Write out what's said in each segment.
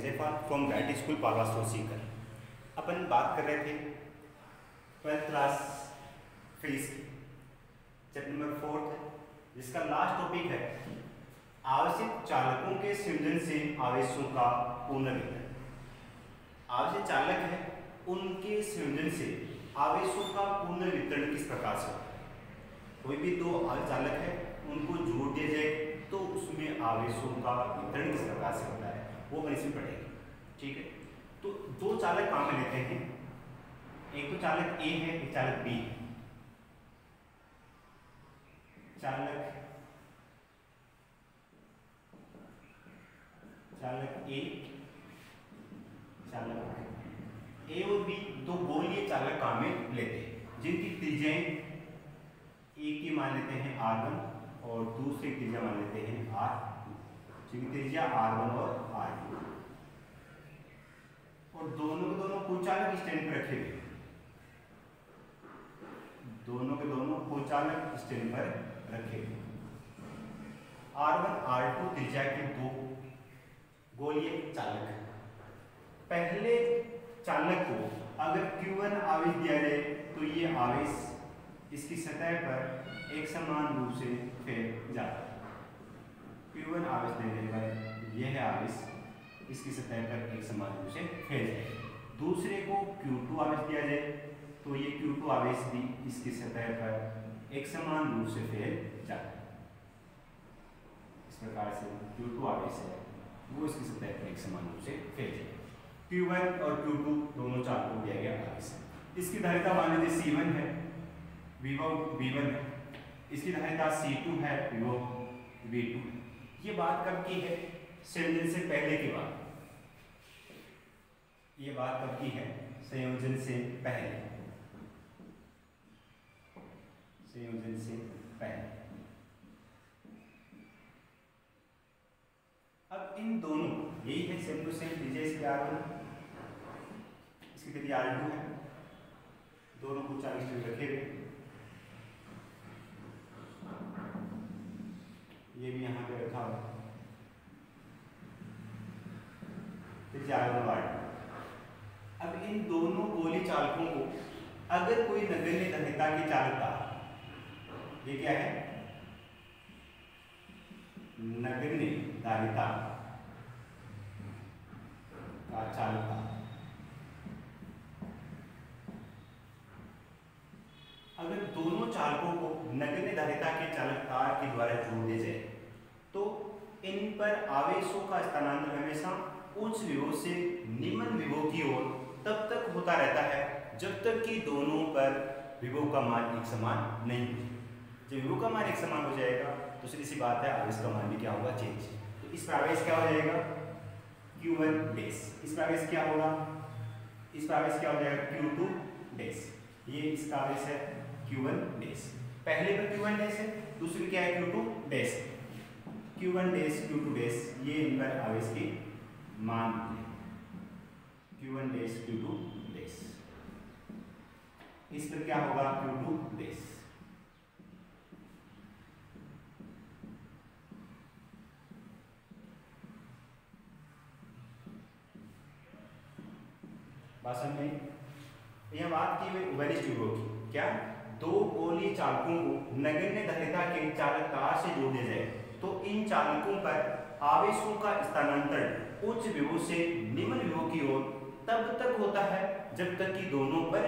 Huzaifa from grade school पालवास्तव सीकर। अपन बात कर रहे थे 12th क्लास फिजिक्स की, चैप्टर नंबर 4 जिसका लास्ट टॉपिक है आवश्यक चालकों के संयोजन से आवेशों का पुनर्वितरण। आवश्यक चालक है उनके संयोजन से आवेशों का पुनर्वितरण किस प्रकार से होता है। कोई भी दो आवश्यक चालक है उनको जोड़ दिया जाए तो उसमें आवेशों का वितरण किस प्रकार से होता है वो अपन इसमें पढ़ेंगे। ठीक है, तो दो चालक काम में लेते हैं, एक तो चालक ए है एक चालक बी है। चालक ए, चालक ए और बी दो गोलीय चालक काम में लेते हैं जिनकी त्रिज्याएं एक की मान लेते हैं R1 और दूसरे त्रिज्या मान लेते हैं R2, जिनकी त्रिज्या R1 और R2 और दोनों के दोनों कुचालक स्टैंड पर रखे हुए, दोनों के दोनों कुचालक स्टैंड पर रखे हुए। R1 R2 त्रिज्या के दो गोलीय चालक है। पहले चालक को अगर Q1 आवेश दिया जाए तो ये आवेश इसकी सतह पर एक समान रूप से फैल जाता है। Q1 आवेश देने पर यह आवेश इसकी सतह पर एक समान रूप से फैल जाएगा। दूसरे को Q2 आवेश दिया जाए तो ये Q2 आवेश भी इसकी सतह पर एक समान रूप से फैल जाता है। इस प्रकार से Q2 आवेश है वो इसकी सतह पर एक समान रूप से फैल जाएगा। Q1 और Q2 दोनों चालकों को दिया गया आवेश है। इसकी धारिता मान लीजिए C1 है, विभव V1 है, इसकी धारिता C2 है, विभव V2 है। ये बात कब की है? संयोजन से पहले की बात। ये बात कब की है? संयोजन से पहले, संयोजन से पहले। अब इन दोनों यही है सेम टू सेम त्रिज्या इसकी R1 इसकी त्रिज्या R2 है, दोनों को 40 डिग्री रखे हुए, ये भी यहाँ पे रखा हुआ त्रिज्या R1 और R2। अब इन दोनों गोली चालकों को अगर कोई नगण्य धारिता की चालकता, ये क्या है? नगण्य धारिता का चालकता, अगर दोनों चालकों को नगण्य धारिता के चालकता के द्वारा जोड़ दिया जाए तो इन पर आवेशों का स्थानांतरण हमेशा उच्च विभव से निम्न विभव की ओर तब तक होता रहता है जब तक कि दोनों पर विभव का मान एक समान नहीं हो। जब विभव का मान एक समान हो जाएगा तो सीधी सी बात है आवेश का मान भी क्या होगा? चेंज। तो इस पर आवेश क्या हो जाएगा? Q1 dash. इस पर आवेश क्या होगा? इस पर आवेश क्या हो जाएगा? Q2 dash. ये इसका आवेश है Q1 डैश। पहले पर Q1 डैश है, दूसरे क्या है? Q2 dash. Q1 dash Q2 dash ये इन पर आवेश की मान है। Q1 dash Q2 dash. इस पर क्या होगा? Q2 dash. भाषण में यह बात की हुई उभयनिष्ठ विभव की, क्या? दो गोलीय चालकों को नगण्य धारिता के चालक तार से जोड़ दिया जाए तो इन चालकों पर आवेशों का स्थानांतरण उच्च विभव से निम्न विभव की ओर तब तक होता है जब तक कि दोनों पर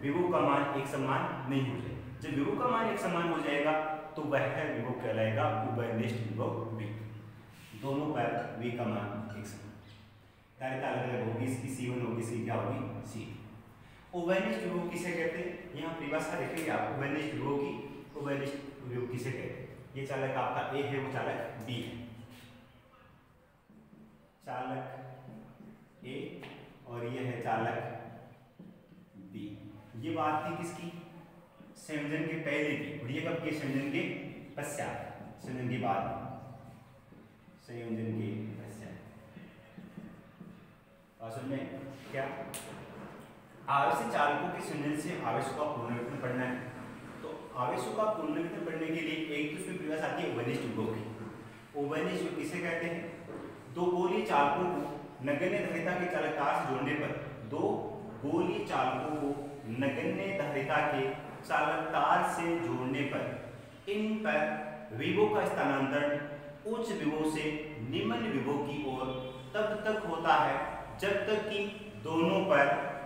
विभव का मान एक समान नहीं हो जाए। जब विभव का मान एक समान हो जाएगा तो वह विभव कहलाएगा उभयनिष्ठ विभव V। दोनों पर V का मान एक समान, धारिता अलग अलग होगी, इसकी C1 होगी, इसकी क्या होगी? C2। उभयनिष्ठ विभव किसे कहते हैं? यहाँ परिभाषा देखेंगे आप उभयनिष्ठ विभव की। उभयनिष्ठ विभव किसे कहते हैं? ये चालक आपका A है, वो चालक B है। चालक A और ये है चालक B। ये बात थी किसकी? संयोजन के पहले की, और ये कब के? संयोजन के पश्चात, संयोजन के बाद, संयोजन के पश्चात। असल में क्या आवश्यक चालकों के संयोजन से आवेशों का पुनर्वितरण पढ़ना है। तो आवेशों का पुनर्वितरण पढ़ने के लिए एक तो इसमें परिभाषा आती है उभयनिष्ठ विभव की। उभयनिष्ठ विभव किसे कहते हैं? दो गोलीय चालकों को नगण्य धारिता के चालक तार से जोड़ने पर दो गोलीय चालकों को नगण्य धारिता के चालक तार से जोड़ने पर इन पर विभव का स्थानांतरण उच्च विभव से निम्न विभव की ओर तब तक होता है जब तक कि दोनों पर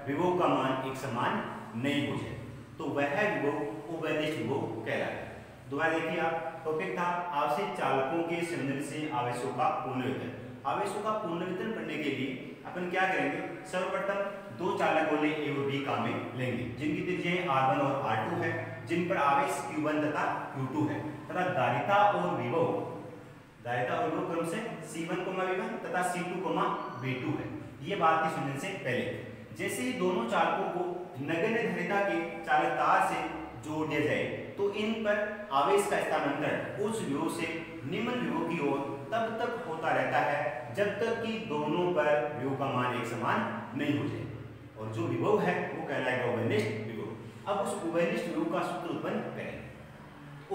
विभव का मान एक समान नहीं हो जाए, तो वह विभव उभयनिष्ठ विभव कहलाता है। दोबारा देखिए, आप टॉपिक था आपसे चालकों के संयोजन से आवेशों का पुनर्वितरण। आवेशों का पुनर्वितरण करने के लिए अपन क्या करेंगे, सर्वप्रथम दो चालक गोले ए और बी काम में लेंगे जिनकी त्रिज्याएं R1 और R2 है, जिन पर आवेश Q1 तथा Q2 है तथा धारिता और विभव क्रम से C1, V1 तथा C2, V2 है। ये बात थी संयोजन से पहले। जैसे ही दोनों चालकों को नगण्य धारिता के चालक तार से जोड़ दिया जाए तो इन पर आवेश का स्थानांतरण उच्च विभव से निम्न विभव की ओर तब तक होता रहता है जब तक कि दोनों पर विभव का मान एक समान नहीं हो जाए, और जो विभव है वो कहलाएगा उभयनिष्ठ विभव। अब उस उभयनिष्ठ विभव का सूत्र उत्पन्न करें।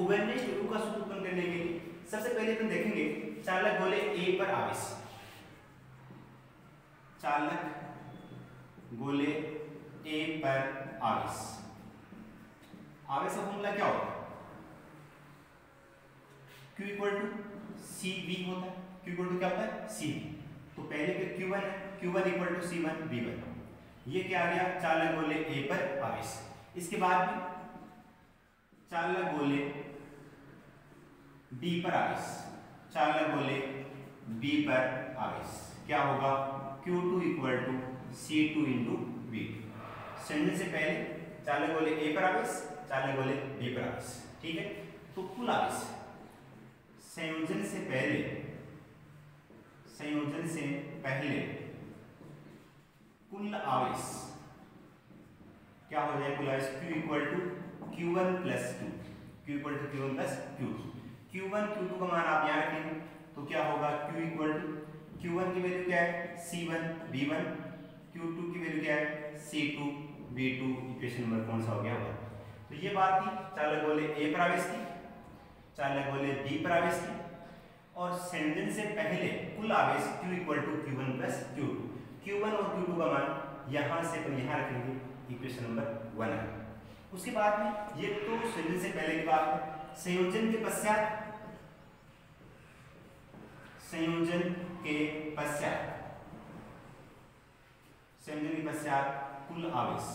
उभयनिष्ठ विभव का सूत्र उत्पन्न करने के लिए सबसे पहले हम देखेंगे चालक गोले ए पर आवेश। चालक गोले ए पर आवेश का फॉर्मूला क्या होता है? Q इक्वल टू CV होता है। Q इक्वल टू क्या होता है? CV। तो पहले के Q1 है, Q1 equal to C1 V1। ये क्या आ गया? चालक गोले A पर आवेश। इसके बाद में चालक गोले B पर आवेश। चालक गोले B पर आवेश क्या होगा? Q2 equal to C2 into V2। संयोजन से पहले चालक गोले A पर आवेश, चालक गोले B पर आवेश, ठीक है। तो कुल आवेश संयोजन से पहले कुल आवेश क्या हो जाए? कुल आवेश Q equal to Q1 plus Q, Q equal to Q1 plus Q2। Q1 Q2 का मान आप यहाँ रखेंगे तो क्या होगा? Q इक्वल टू Q1 की वैल्यू क्या है? C1 V1, Q2 की वैल्यू क्या है? C2 V2। इक्वेशन नंबर कौन सा हो गया? तो ये बात थी चालक गोले A पर आवेश की, चालक गोले B पर आवेश की, और संयोजन से पहले कुल आवेश Q equal to Q1 plus Q2। Q1 और Q2 का मान यहाँ से अपन यहाँ रखेंगे, इक्वेशन नंबर 1 है। उसके बाद में ये तो संयोजन से पहले की बात है। संयोजन के पश्चात कुल आवेश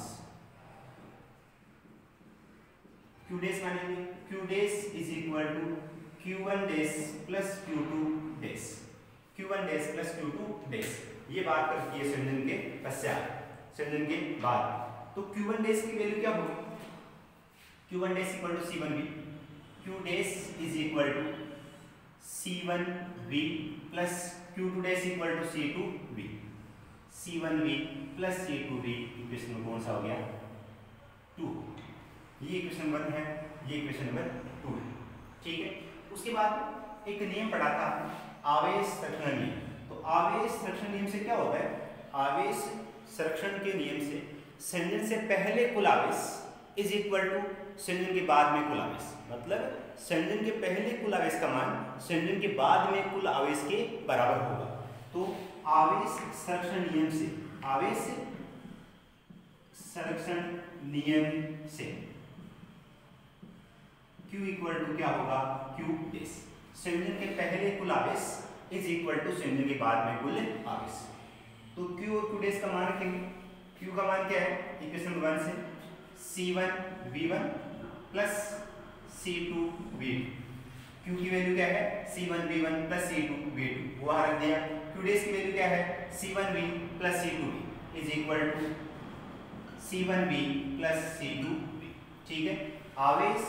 Q डैश मानेंगे। Q dash is equal to Q1 dash plus Q2 dash, Q1 dash plus Q2 dash. ये बात करती है संयोजन के पश्चात। संयोजन के बाद तो Q1 डैश की वैल्यू क्या होगी? Q1 dash equal to C1V। Q dash is equal to C1V plus Q2 dash equal to C2V। C1V plus C2V equation कौन सा हो गया? 2। ये इक्वेशन नंबर 1 है, ये इक्वेशन नंबर 2 है, ठीक है। उसके बाद एक नियम पढ़ा था आवेश संरक्षण नियम। तो आवेश संरक्षण नियम से क्या होता है? आवेश संरक्षण के नियम से संयोजन से पहले कुल आवेश इज इक्वल टू संयोजन के बाद में कुल आवेश। मतलब संयोजन के पहले कुल आवेश का मान संयोजन के बाद में कुल आवेश के बराबर होगा। तो आवेश संरक्षण नियम से Q इक्वल टू क्या होगा? Q dash. संयोजन के पहले कुल आवेश इज इक्वल टू संयोजन के बाद में कुल आवेश। तो Q और Q डैश का मान रखेंगे। Q का मान क्या है? इक्वेशन 1 से C1 V1 plus C2 V2। Q की वैल्यू क्या है? C1 V1 plus C2 V2, वो रख दिया। Q डैश की वैल्यू क्या है? C1V plus C2V is equal to C1V plus C2V, ठीक है। आवेश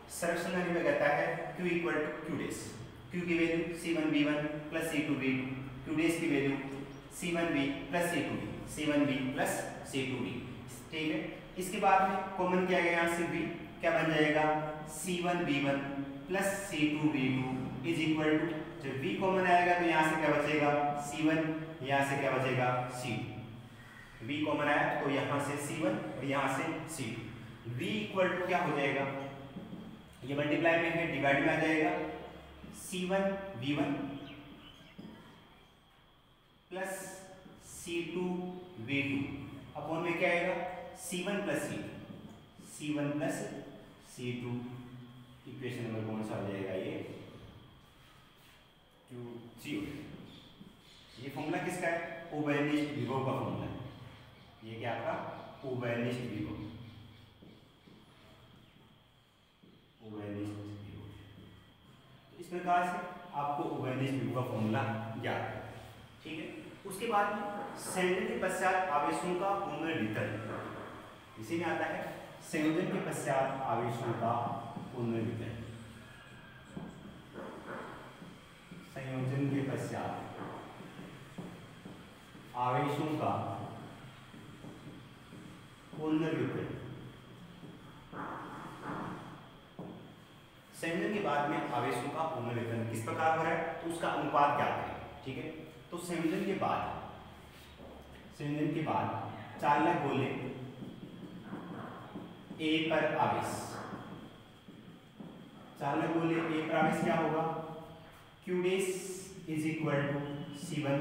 संरक्षण में कहता है Q equal to Q dash. Q की value C1V1 plus C2V2, Q dash की value C1V plus C2V, C1V plus C2V, ठीक है। इसके बाद में कॉमन किया गया यहाँ से V, क्या बन जाएगा? C1V1 plus C2V2 is equal to, जब V कॉमन आएगा तो यहाँ से क्या बचेगा? C1, यहाँ से क्या बचेगा? C2। V कॉमन आया तो यहाँ से C1 और यहाँ से C2। V इक्वल टू क्या हो जाएगा? ये मल्टीप्लाई में है, डिवाइड में आ जाएगा। C1V1 प्लस C2V2 अपॉन में क्या आएगा C1 plus C2 equation number कौन सा हो जाएगा ये Q0। ये फॉर्मूला किसका है उभयनिष्ठ विभव का फॉर्मूला है। ये क्या आपका उभयनिष्ठ विभव तो इस प्रकार से आपको उभयनिष्ठ विभव का फॉर्मूला ज्ञात है। ठीक है, उसके बाद में संयोजन के पश्चात आवेशों का पुनर्वितरण इसी में आता है। संयोजन के पश्चात आवेशों का पुनर्वितरण, संयोजन के पश्चात आवेशों का पुनर्वितरण। संयोजन के बाद में आवेशों का पुनर्वितरण किस प्रकार हो रहा है तो उसका अनुपात क्या है। ठीक है, तो संयोजन के बाद चालक गोले A पर आवेश, चालक गोले A पर आवेश क्या होगा Q dash is equal to C1।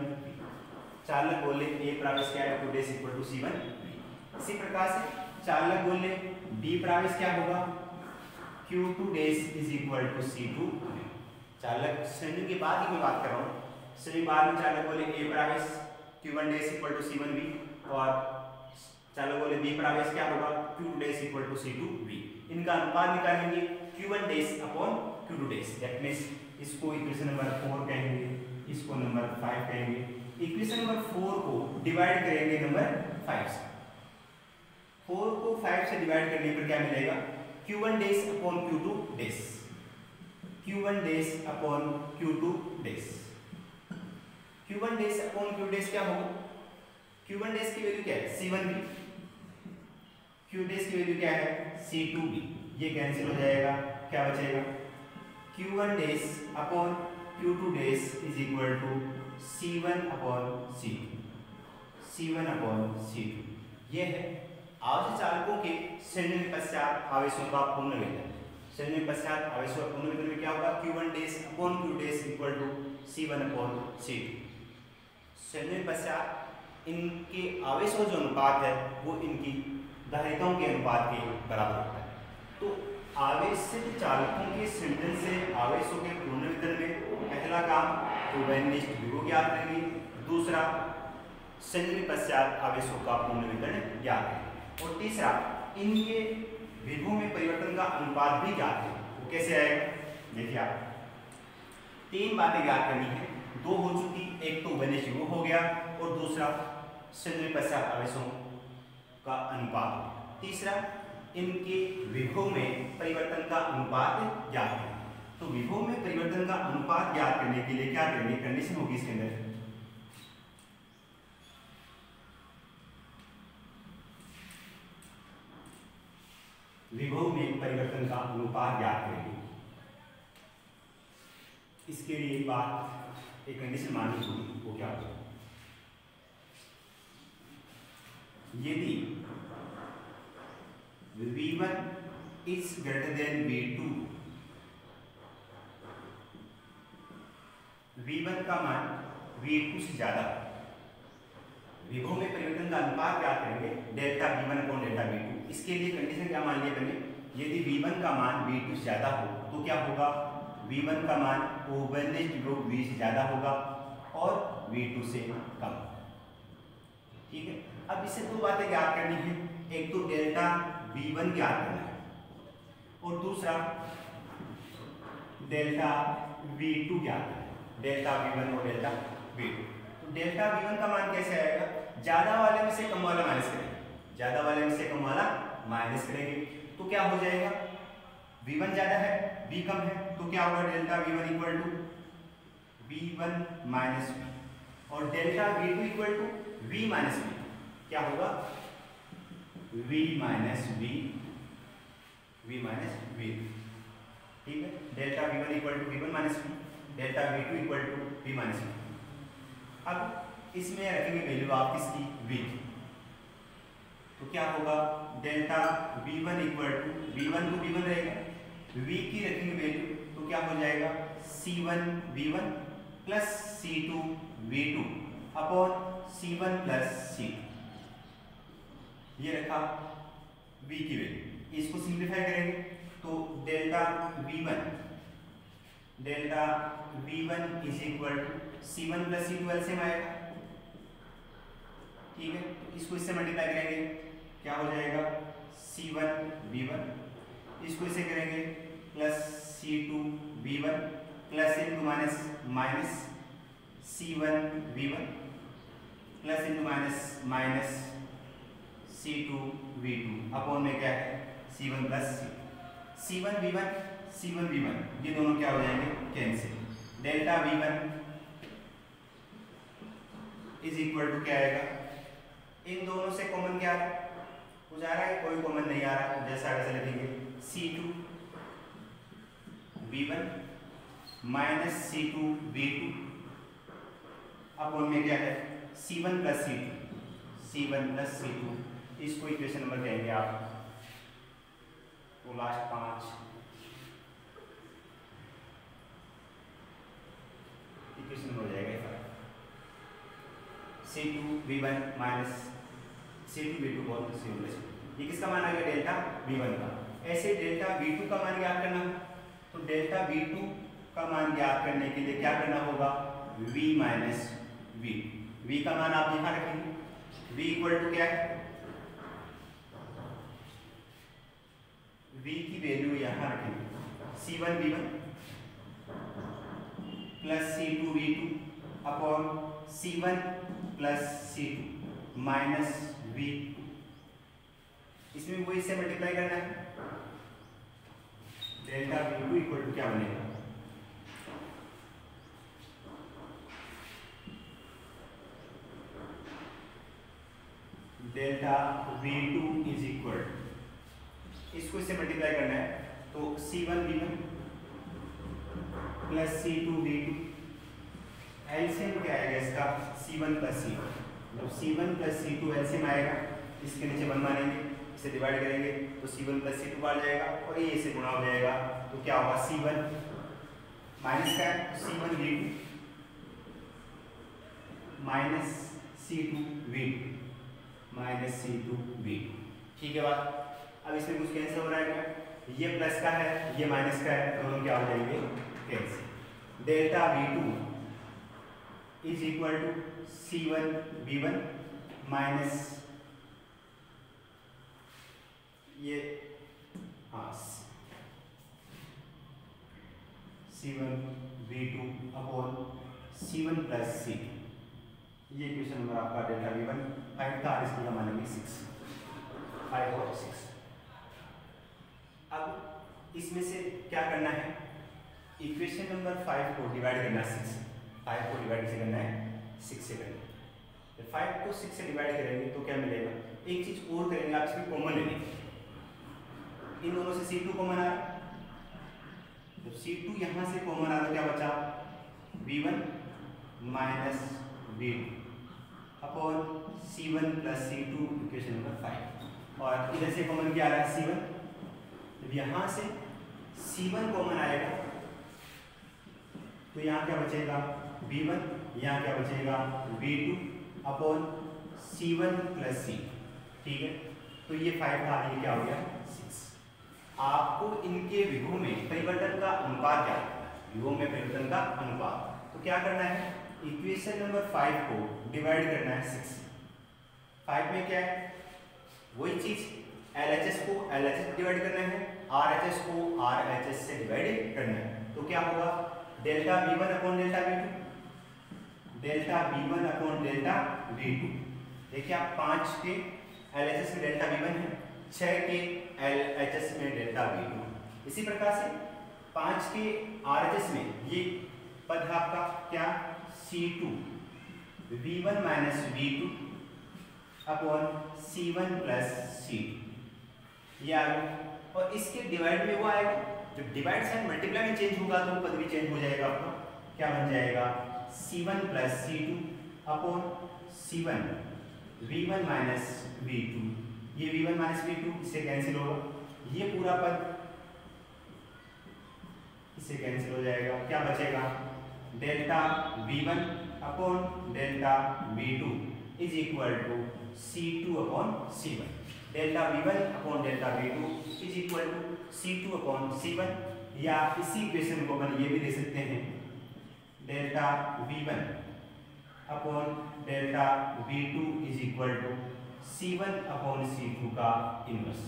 चालक गोले A पर आवेश क्या है Q dash equal to C1। इसी प्रकार से चालक गोले B पर आवेश क्या होगा Q2 dash is equal to C2। चालक संयोजन के बाद ही मैं बात कर रहा हूँ, संयोजन बाद में चालक गोले A पर आवेश Q1 dash equal to C1V और चालक गोले B पर आवेश क्या होगा Q2 dash equal to C2V। इनका अनुपात निकालेंगे Q1 dash upon Q2 dash. That means इसको इक्वेशन नंबर 4 कहेंगे, इसको नंबर 5 कहेंगे। इक्वेशन नंबर 4 को डिवाइड करेंगे नंबर 5 से। 4 को 5 से डिवाइड करने पर क्या मिलेगा Q1 dash upon Q2 dash, Q1 dash upon Q2 dash. Q1 dash upon Q dash क्या होगा Q1 डैश की वैल्यू क्या है C1V, Q डैश की वैल्यू क्या है C2V। ये कैंसिल हो जाएगा, क्या बचेगा Q1 dash upon Q2 dash is equal to C1 upon C2, C1 upon C2। ये है आवेश चालकों के संयोजन के पश्चात आवेशों का पुनर्वितरण। संयोजन के पश्चात आवेशों का पुनर्वितरण में क्या होगा Q1 dash upon Q dash equal to C1 upon C2। संयोजन के पश्चात इनके आवेशों जो अनुपात है वो इनकी धारिताओं के अनुपात के बराबर होता है। तो आवेशित चालकों के संयोजन से आवेशों के पुनर्वितरण में पहला काम उभयनिष्ठ विभव ज्ञात करेंगे, दूसरा संयोजन के पश्चात आवेशों का पुनर्वितरण ज्ञात करेंगे और तीसरा इनके विभव में परिवर्तन का अनुपात भी ज्ञात है। वो कैसे आएगा देखिए आप, 3 बातें ज्ञात करनी है, 2 हो चुकी, एक तो उभयनिष्ठ विभव हो गया और दूसरा संयोजन के पश्चात आवेशों का अनुपात, तीसरा इनके विभव में परिवर्तन का अनुपात ज्ञात है। तो विभव में परिवर्तन का अनुपात ज्ञात करने के लिए क्या करेंगे, कंडीशन होगी इसके अंदर विभव में परिवर्तन का अनुपात ज्ञात करेंगे। इसके लिए एक बात एक कंडीशन माननी होगी, वो क्या होगा यदि V1 is greater than V2, V1 का मान V2 से ज्यादा, विभव में परिवर्तन का अनुपात क्या करेंगे delta V1 upon delta V2। इसके लिए कंडीशन क्या मान लिया मैंने, यदि V1 का मान V2 से ज्यादा हो तो क्या होगा V1 का मान उभयनिष्ठ विभव V से ज्यादा होगा और V2 से कम। ठीक है, अब इससे 2 बातें ज्ञात करनी है, एक तो डेल्टा V1 ज्ञात करना है और दूसरा डेल्टा V2 ज्ञात करना है। डेल्टा V1 और डेल्टा V2। तो डेल्टा V1 का मान कैसे आएगा, ज्यादा वाले में से कम वाला माइनस करेंगे, ज्यादा वाले में से कम वाला माइनस करेंगे तो क्या हो जाएगा V1 ज्यादा है V कम है तो क्या होगा delta V1 equal to V1 minus V और delta V2 equal to V minus V। क्या होगा V minus V, V minus V। ठीक है, delta V1 equal to V1 minus V, delta V2 equal to V minus V। अब इसमें रखेंगे value आप किसकी V की, तो क्या होगा delta V1 equal to V1 तो V1 रहेगा, V की रखेंगे वैल्यू तो क्या हो जाएगा C1 V1 plus C2 V2 upon C1 plus C2, ये रखा V की वैल्यू। इसको सिंप्लीफाई करेंगे तो delta V1 is equal to C1 plus C2 LCM आएगा, ठीक है। इसको इससे मल्टीप्लाई करेंगे, क्या हो जाएगा C1 V1, इसको इसे करेंगे plus C2 V1 plus into minus minus C1 V1 plus into minus minus C2 V2 upon में क्या है C1 प्लस C1 V1 ये दोनों क्या हो जाएंगे cancel. Delta V1 is equal to क्या आएगा, इन दोनों से कॉमन क्या आ रहा है, कुछ आ रहा है, कोई कॉमन नहीं आ रहा, जैसा वैसा लिखेंगे C2 V1 minus C2 V2 upon में क्या है C1 प्लस C2, इसको इक्वेशन नंबर कहेंगे आप, तो लास्ट 5 इक्वेशन हो जाएगा C2 V1 minus C2 V2 बहुत सिंपल। ये किसका मान आ गया डेल्टा V1 का। ऐसे डेल्टा V2 का मान ज्ञात करना, तो डेल्टा V2 का मान ज्ञात करने के लिए क्या करना होगा, V माइनस V2। V का मान आप यहाँ रखेंगे, V इक्वल टू क्या है, V की वैल्यू यहाँ रखेंगे C1 V1 plus C2 V2 upon C1 plus C2 minus V, इसमें वो इससे मल्टीप्लाई करना है। डेल्टा V2 इक्वल टू क्या बनेगा, डेल्टा V2 इज इक्वल, इसको इससे मल्टीप्लाई करना है तो C1 V1 plus C2 V2, LCM क्या आएगा इसका C1 प्लस C2, जब C1 प्लस C2 एलसीएम आएगा, इसके नीचे 1 मानेंगे, इसे डिवाइड करेंगे तो C1 प्लस C2 बाहर जाएगा और ये इसे गुणा हो जाएगा, तो क्या होगा C1 माइनस का C1 V2 minus C2 V2 minus C2 V2, ठीक है बात। अब इसमें कुछ कैंसिल हो रहा है क्या, ये प्लस का है ये माइनस का है, दोनों क्या हो जाएंगे cancel. Delta V2 is equal to C1 V1 minus ये C1 V2 upon C1 plus C2, ये क्वेश्चन नंबर आपका डेल्टा V1 5 था, इसकी हम मानेंगे 6, 5 और 6। अब इसमें से क्या करना है, इक्वेशन नंबर 5 को डिवाइड करना है 6 से, 5 को डिवाइड से करना है 6 से करना है। 5 को 6 से डिवाइड करेंगे तो क्या मिलेगा, एक चीज और करेंगे, आप इसमें कॉमन ले लेंगे, इन दोनों से C2 कॉमन आ रहा है, तो C2 यहां से कॉमन आ रहा, क्या बचा V1 minus V2 upon C1 plus C2 equation number 5, और इधर से कॉमन क्या आ रहा है C1, जब यहां से C1 कॉमन आएगा तो यहाँ क्या बचेगा V1, यहाँ क्या बचेगा V2 upon C1 plus C, ठीक है। तो ये 5 था, ये क्या हो गया 6। आपको इनके विभव में परिवर्तन का अनुपात क्या है, विभव में परिवर्तन का अनुपात, तो क्या करना है, इक्वेशन नंबर 5 को डिवाइड करना है 6 से। 5 में क्या है, वही चीज LHS को LHS डिवाइड करना है, RHS को RHS से डिवाइड करना है, तो क्या होगा delta V1 upon delta V2, delta V1 upon delta V2। देखिए आप 5 के LHS में डेल्टा V1 है, 6 के LHS में डेल्टा V2, इसी प्रकार से 5 के RHS में ये पद है आपका क्या C2 V1 minus V2 upon C1 plus C2, ये आ गया। और इसके डिवाइड में वो आएगा, जब डिवाइड साइन मल्टीप्लाई में चेंज होगा तो पद भी चेंज हो जाएगा आपका, क्या बन जाएगा C1 plus C2 upon C1 V1 minus V2, ये V1 माइनस V2 इससे कैंसिल होगा, ये पूरा पद इससे कैंसिल हो जाएगा, क्या बचेगा delta V1 upon delta V2 is equal to C2 upon C1। Delta V1 upon delta V2 is equal to C2 upon C1, या इसी इक्वेशन को अपन ये भी दे सकते हैं, delta V1 upon delta V2 is equal to C1 upon C2 का inverse.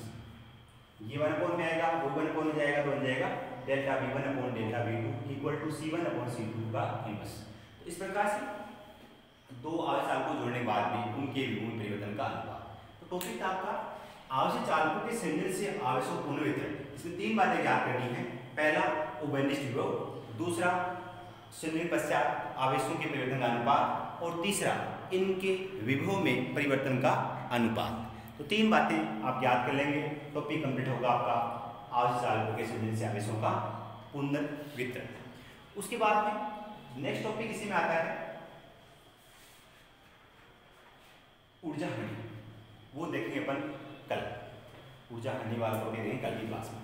ये 1 अपॉन में आएगा, वो 1 अपॉन में जाएगा तो बन जाएगा delta V1 upon delta V2 equal to C1 upon C2 का इनवर्स। तो इस प्रकार से दो आवेश चालकों को जोड़ने के बाद भी उनके विभव में परिवर्तन का अनुपात। तो टॉपिक था आपका आवेश चालकों के संयोजन से आवेशों पुनर्वितरण। इसमें 3 बातें याद करनी है। पहला उभयनिष्ठ विभव, दूसरा संयोजन पश्चात आवेशों के परिवर्तन का अनुपात, और तीसरा इनके विभव में परिवर्तन का अनुपात। तो 3 बातें आप याद कर लेंगे, टॉपिक कंप्लीट होगा आपका आवेश चालकों के संयोजन से आवेशों का पुनर्वितरण। उसके बाद में नेक्स्ट टॉपिक इसी में आता है ऊर्जा हानि। वो देखेंगे अपन कल, ऊर्जा हानि वाला टॉपिक देखेंगे कल की क्लास में।